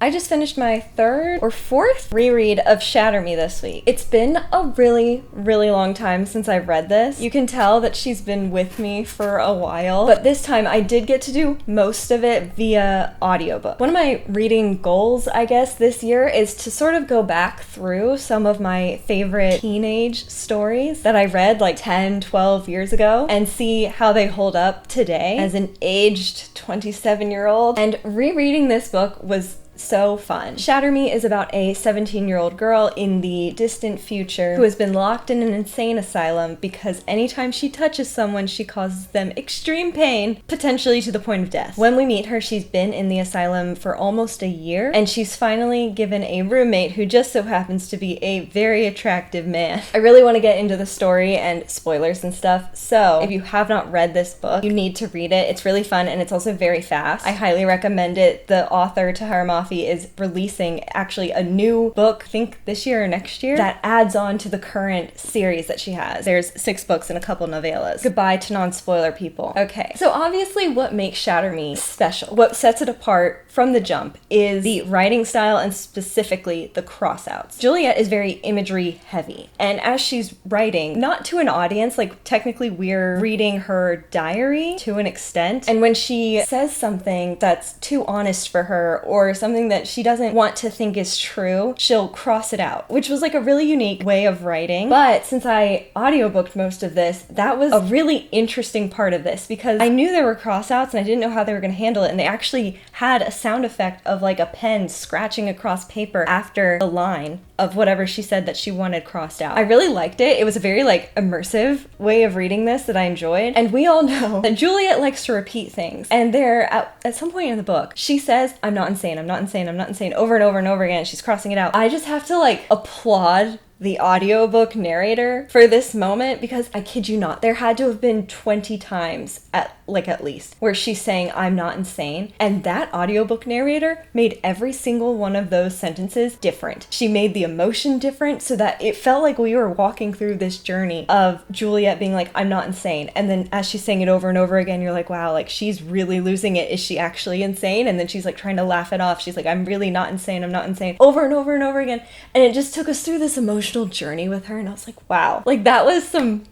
I just finished my third or fourth reread of Shatter Me this week. It's been a really, really long time since I've read this. You can tell that she's been with me for a while, but this time I did get to do most of it via audiobook. One of my reading goals, I guess, this year is to sort of go back through some of my favorite teenage stories that I read like 10, 12 years ago and see how they hold up today as an aged 27-year-old. And rereading this book was so fun. Shatter Me is about a 17-year-old girl in the distant future who has been locked in an insane asylum because anytime she touches someone, she causes them extreme pain, potentially to the point of death. When we meet her, she's been in the asylum for almost a year, and she's finally given a roommate who just so happens to be a very attractive man. I really want to get into the story and spoilers and stuff, so if you have not read this book, you need to read it. It's really fun, and it's also very fast. I highly recommend it. The author, Tahereh Mafi, is releasing actually a new book, I think this year or next year, that adds on to the current series that she has. There's 6 books and a couple novellas. Goodbye to non-spoiler people. Okay, so obviously what makes Shatter Me special, what sets it apart from the jump, is the writing style and specifically the crossouts. Juliette is very imagery heavy, and as she's writing, not to an audience, like technically we're reading her diary to an extent, and when she says something that's too honest for her or something that she doesn't want to think is true, she'll cross it out, which was like a really unique way of writing. But since I audiobooked most of this, that was a really interesting part of this because I knew there were crossouts and I didn't know how they were going to handle it, and they actually had a sound effect of like a pen scratching across paper after the line of whatever she said that she wanted crossed out. I really liked it. It was a very like immersive way of reading this that I enjoyed. And we all know that Juliette likes to repeat things. And there, at some point in the book, she says, I'm not insane, I'm not insane, I'm not insane, over and over and over again. She's crossing it out. I just have to like applaud the audiobook narrator for this moment because I kid you not, there had to have been 20 times at least where she's saying I'm not insane, and that audiobook narrator made every single one of those sentences different. She made the emotion different so that it felt like we were walking through this journey of Juliette being like, I'm not insane, and then as she's saying it over and over again, you're like, wow, like she's really losing it. Is she actually insane? And then she's like trying to laugh it off. She's like, I'm really not insane, I'm not insane, over and over and over again. And it just took us through this emotional journey with her, and I was like, wow, like that was some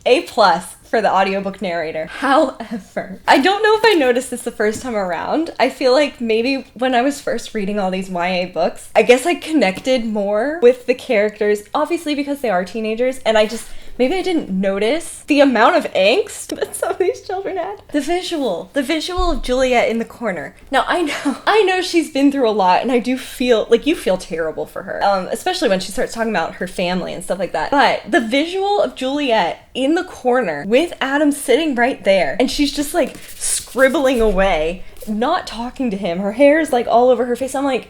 A+ for the audiobook narrator. However, I don't know if I noticed this the first time around. I feel like maybe when I was first reading all these YA books, I guess I connected more with the characters, obviously because they are teenagers, and maybe I didn't notice the amount of angst that some of these children had. The visual of Juliette in the corner. Now, I know she's been through a lot, and I do feel, like, you feel terrible for her, especially when she starts talking about her family and stuff like that. But the visual of Juliette in the corner with Adam sitting right there, and she's just, like, scribbling away, not talking to him. Her hair is, like, all over her face. I'm like,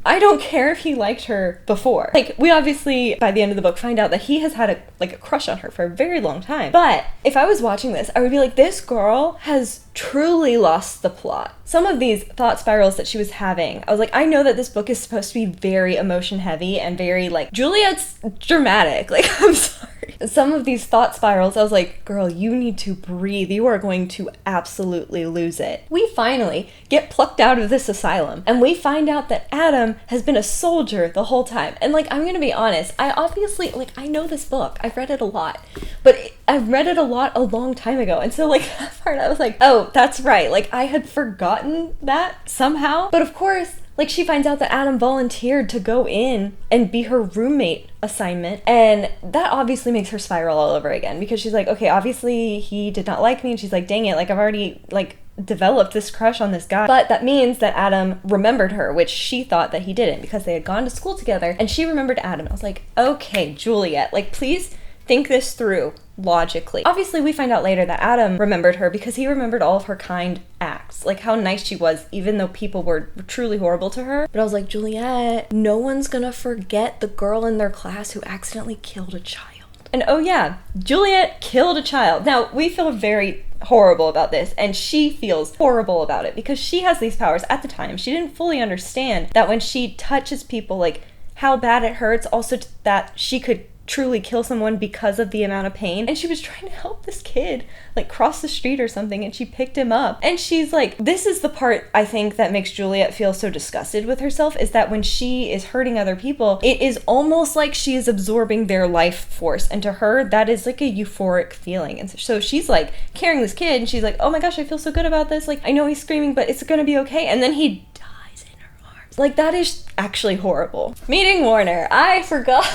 I don't care if he liked her before. Like, we obviously, by the end of the book, find out that he has had a crush on her for a very long time. But if I was watching this, I would be like, this girl has truly lost the plot. Some of these thought spirals that she was having, I was like, I know that this book is supposed to be very emotion heavy and very, like, Juliette's dramatic. Like, I'm sorry. Some of these thought spirals, I was like, girl, you need to breathe. You are going to absolutely lose it. We finally get plucked out of this asylum, and we find out that Adam has been a soldier the whole time. And, like, I'm gonna be honest, I obviously, like, I know this book. I've read it a lot, but I've read it a lot a long time ago. And so, like, that part, I was like, oh, that's right. Like, I had forgotten that somehow. But of course, like, she finds out that Adam volunteered to go in and be her roommate assignment, and that obviously makes her spiral all over again because she's like, okay, obviously he did not like me, and she's like, dang it, like, I've already, like, developed this crush on this guy. But that means that Adam remembered her, which she thought that he didn't because they had gone to school together, and she remembered Adam. I was like, okay, Juliette, like, please think this through logically. Obviously, we find out later that Adam remembered her because he remembered all of her kind acts, like how nice she was, even though people were truly horrible to her. But I was like, Juliette, no one's gonna forget the girl in their class who accidentally killed a child. And oh yeah, Juliette killed a child. Now, we feel very horrible about this, and she feels horrible about it because she has these powers. At the time, she didn't fully understand that when she touches people, like, how bad it hurts, also that she could truly kill someone because of the amount of pain. And she was trying to help this kid like cross the street or something, and she picked him up. And she's like, this is the part I think that makes Juliette feel so disgusted with herself, is that when she is hurting other people, it is almost like she is absorbing their life force. And to her, that is like a euphoric feeling. And so she's like carrying this kid, and she's like, oh my gosh, I feel so good about this. Like, I know he's screaming, but it's gonna be okay. And then he dies in her arms. Like, that is actually horrible. Meeting Warner. I forgot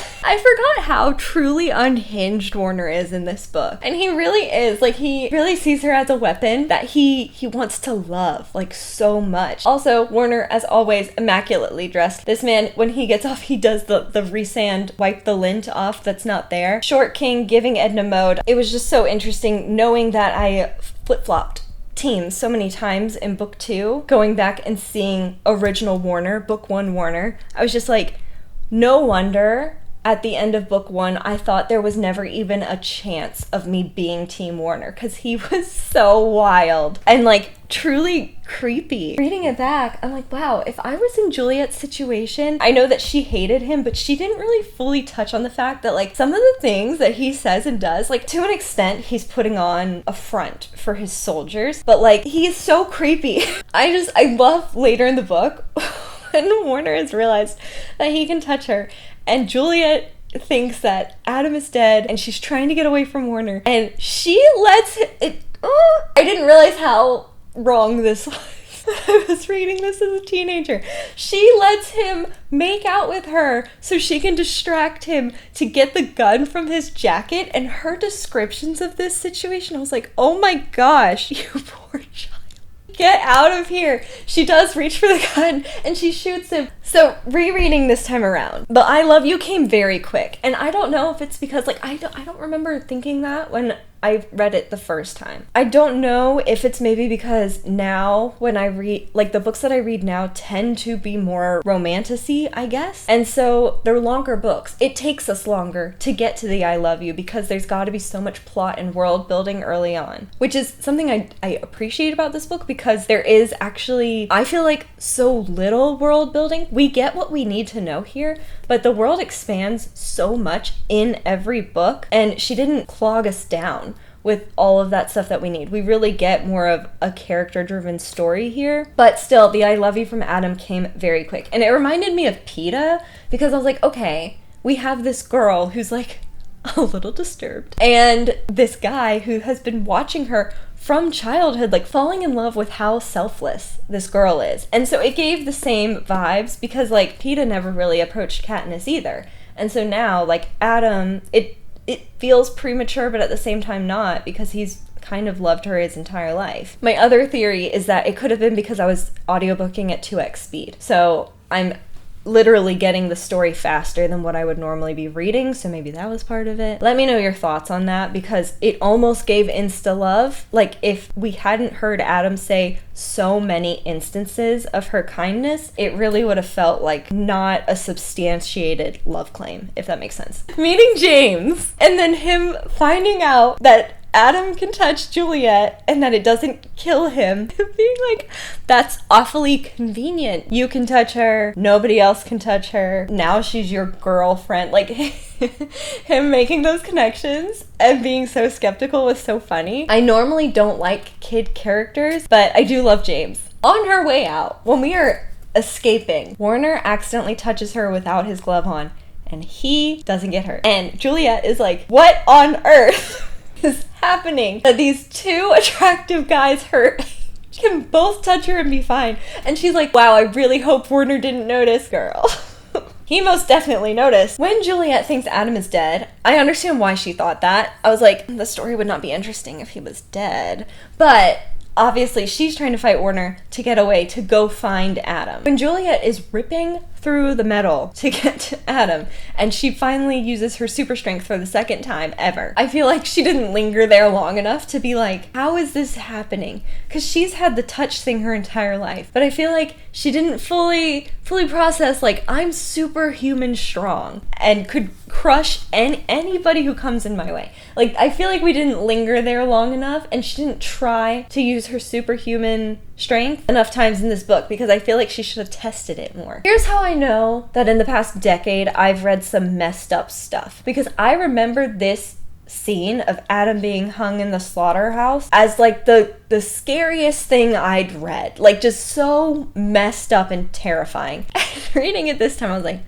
how truly unhinged Warner is in this book. And he really is. Like, he really sees her as a weapon that he wants to love, like, so much. Also, Warner, as always, immaculately dressed. This man, when he gets off, he does the resand, wipe the lint off that's not there. Short King giving Edna mode. It was just so interesting knowing that I flip-flopped teams so many times in book 2, going back and seeing original Warner, book 1 Warner. I was just like, no wonder at the end of book 1 I thought there was never even a chance of me being Team Warner, because he was so wild and like truly creepy. Reading it back, I'm like, wow, if I was in Juliette's situation, I know that she hated him, but she didn't really fully touch on the fact that like some of the things that he says and does, like to an extent, he's putting on a front for his soldiers, but like he is so creepy. I love later in the book when Warner has realized that he can touch her, and Juliette thinks that Adam is dead and she's trying to get away from Warner, and she lets it. I didn't realize how wrong this was. I was reading this as a teenager. She lets him make out with her so she can distract him to get the gun from his jacket, and her descriptions of this situation, I was like, oh my gosh, you poor child. Get out of here. She does reach for the gun and she shoots him. So rereading this time around, the I love you came very quick. And I don't know if it's because like I don't remember thinking that when I read it the first time. I don't know if it's maybe because now when I read, like the books that I read now tend to be more romantic-y, I guess. And so they're longer books. It takes us longer to get to the I love you because there's got to be so much plot and world building early on, which is something I appreciate about this book, because there is actually, I feel like, so little world building. We get what we need to know here, but the world expands so much in every book, and she didn't clog us down with all of that stuff that we need. We really get more of a character-driven story here. But still, the I love you from Adam came very quick. And it reminded me of PETA, because I was like, okay, we have this girl who's like a little disturbed, and this guy who has been watching her from childhood, like falling in love with how selfless this girl is. And so it gave the same vibes, because like PETA never really approached Katniss either. And so now like Adam, it feels premature, but at the same time not, because he's kind of loved her his entire life. My other theory is that it could have been because I was audiobooking at 2x speed. So I'm literally getting the story faster than what I would normally be reading, so maybe that was part of it. Let me know your thoughts on that, because it almost gave insta love. Like if we hadn't heard Adam say so many instances of her kindness, it really would have felt like not a substantiated love claim, if that makes sense. Meeting James, and then him finding out that Adam can touch Juliette and that it doesn't kill him. Being like, that's awfully convenient. You can touch her, nobody else can touch her. Now she's your girlfriend. Like, him making those connections and being so skeptical was so funny. I normally don't like kid characters, but I do love James. On her way out, when we are escaping, Warner accidentally touches her without his glove on, and he doesn't get hurt. And Juliette is like, what on earth is happening that these two attractive guys her age can both touch her and be fine? And she's like, wow, I really hope Warner didn't notice, girl. He most definitely noticed. When Juliette thinks Adam is dead, I understand why she thought that. I was like, the story would not be interesting if he was dead. But obviously she's trying to fight Warner to get away, to go find Adam. When Juliette is ripping through the metal to get to Adam, and she finally uses her super strength for the second time ever, I feel like she didn't linger there long enough to be like, how is this happening? Because she's had the touch thing her entire life, but I feel like she didn't fully process, like, I'm superhuman strong and could crush anybody who comes in my way. Like, I feel like we didn't linger there long enough, and she didn't try to use her superhuman strength enough times in this book because I feel like she should have tested it more. Here's how I know that in the past decade I've read some messed up stuff, because I remember this scene of Adam being hung in the slaughterhouse as like the scariest thing I'd read. Like, just so messed up and terrifying. Reading it this time, I was like,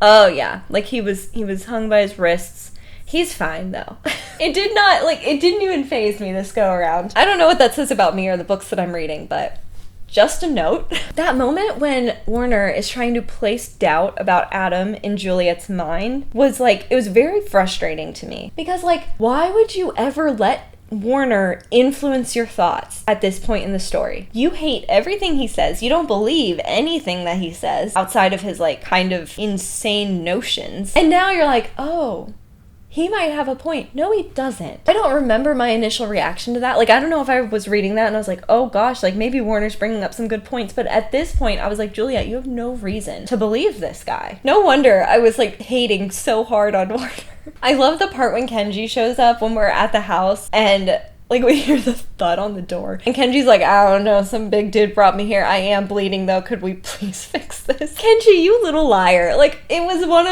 oh yeah, like he was hung by his wrists. He's fine though. It didn't even faze me this go around. I don't know what that says about me or the books that I'm reading, but just a note. That moment when Warner is trying to place doubt about Adam in Juliette's mind was like, it was very frustrating to me. Because like, why would you ever let Warner influence your thoughts at this point in the story? You hate everything he says. You don't believe anything that he says outside of his like kind of insane notions. And now you're like, oh, he might have a point. No, he doesn't. I don't remember my initial reaction to that. Like, I don't know if I was reading that and I was like, oh gosh, like maybe Warner's bringing up some good points. But at this point, I was like, Juliette, you have no reason to believe this guy. No wonder I was like hating so hard on Warner. I love the part when Kenji shows up when we're at the house and like we hear the thud on the door. And Kenji's like, I don't know, some big dude brought me here. I am bleeding though. Could we please fix this? Kenji, you little liar. Like, it was one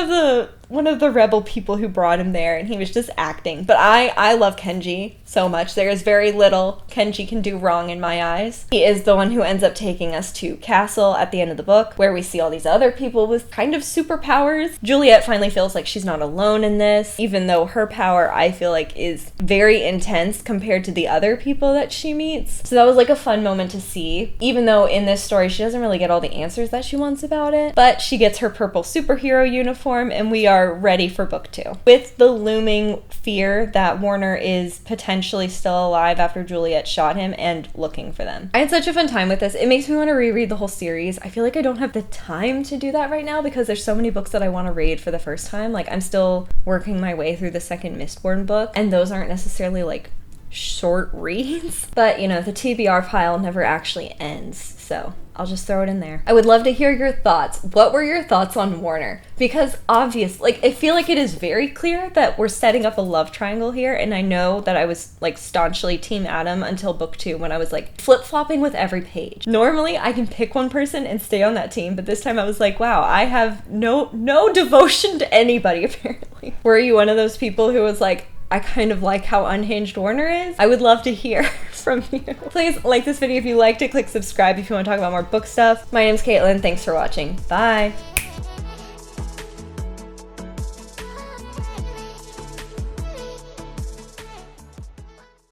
of the rebel people who brought him there and he was just acting. But I love Kenji so much. There is very little Kenji can do wrong in my eyes. He is the one who ends up taking us to Castle at the end of the book, where we see all these other people with kind of superpowers. Juliette finally feels like she's not alone in this, even though her power, I feel like, is very intense compared to the other people that she meets. So that was like a fun moment to see, even though in this story she doesn't really get all the answers that she wants about it. But she gets her purple superhero uniform and we are ready for book 2. With the looming fear that Warner is potentially still alive after Juliette shot him and looking for them. I had such a fun time with this. It makes me want to reread the whole series. I feel like I don't have the time to do that right now because there's so many books that I want to read for the first time. Like, I'm still working my way through the second Mistborn book, and those aren't necessarily like short reads. But you know, the TBR pile never actually ends, so I'll just throw it in there. I would love to hear your thoughts. What were your thoughts on Warner? Because obviously, like, I feel like it is very clear that we're setting up a love triangle here, and I know that I was like staunchly Team Adam until book 2 when I was like flip-flopping with every page. Normally I can pick one person and stay on that team, but this time I was like, wow, I have no devotion to anybody apparently. Were you one of those people who was like, I kind of like how unhinged Warner is? I would love to hear from you. Please like this video if you liked it. Click subscribe if you want to talk about more book stuff. My name's Caitlin. Thanks for watching. Bye.